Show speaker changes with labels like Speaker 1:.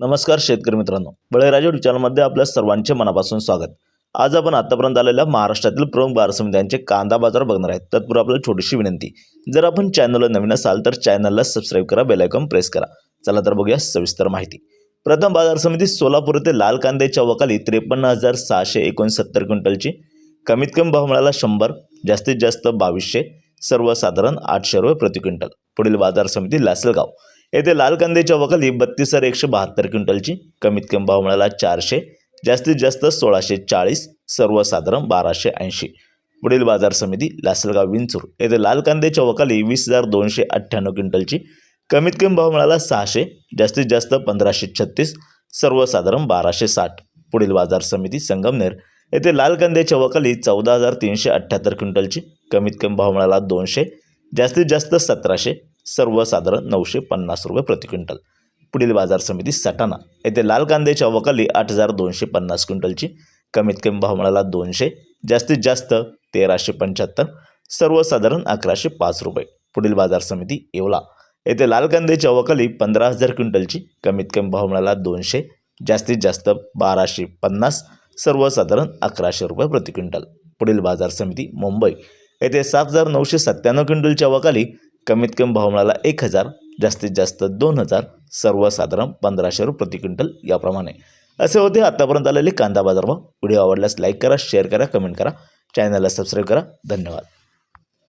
Speaker 1: नमस्कार शेतकरी मित्रांनो, बळीराजा यूट्यूब चॅनलमध्ये आपल्या सर्वांचे मनापासून स्वागत। आज आपण आतापर्यंत आलेल्या महाराष्ट्रातील प्रमुख बाजार समित्यांचे कांदा बाजार बघणार आहेत। तत्पूर्वी आपल्याला छोटीशी विनंती, जर आपण चॅनलला नवीन असाल तर चॅनलला सबस्क्राइब करा, बेल आयकॉन प्रेस करा। चला तर बघूया सविस्तर माहिती। प्रथम बाजार समिती सोलापूर येथे लाल कांद्याच्या वकाली 53,669 क्विंटलची, कमीत कमी भाव मिळाला 100, जास्तीत जास्त 2200, सर्वसाधारण 800 रुपये प्रति क्विंटल। पुढील बाजार समिती लासलगाव येथे लाल कांद्याच्या वकाली 32,172 क्विंटलची, कमीत कमी भाव मिळाला 400, जास्तीत जास्त 1640, सर्वसाधारण 1280। पुढील बाजार समिती लासलगाव विंचूर येथे लाल कांद्याच्या वकाली 20,298 क्विंटलची, कमीत कमी भाव मिळाला 600, जास्तीत जास्त 1536, सर्वसाधारण 1260। पुढील बाजार समिती संगमनेर येथे लाल कांद्याच्या वकाली 14,378 क्विंटलची, कमीत कमी भाव मिळाला 200, जास्तीत जास्त 1700, सर्वसाधारण 950 रुपये प्रति क्विंटल। पुढील बाजार समिती सटाणा येथे लाल कांद्याच्या वकाली 8,250 क्विंटलची, कमीत कमी भाव मिळाला 200, जास्तीत जास्त 1,375, सर्वसाधारण 1,105 रुपये। पुढील बाजार समिती येवला येथे लाल कांद्याच्या वकाली 15,000 क्विंटलची, कमीत कमी भाव मिळाला 200, जास्तीत जास्त 1,250, सर्वसाधारण 1,100 रुपये प्रति क्विंटल। पुढील बाजार समिती मुंबई येथे 7,997 क्विंटलच्या वकाली, कमीत कमी भाव मिळाला 1,000, जास्तीत जास्त 2,000, सर्वसाधारण 1,500 रुपये प्रति क्विंटल। याप्रमाणे असे होते आतापर्यंत आलेले कांदा बाजारभाव। व्हिडिओ आवडल्यास लाईक करा, शेअर करा, कमेंट करा, चॅनलला सबस्क्राईब करा। धन्यवाद।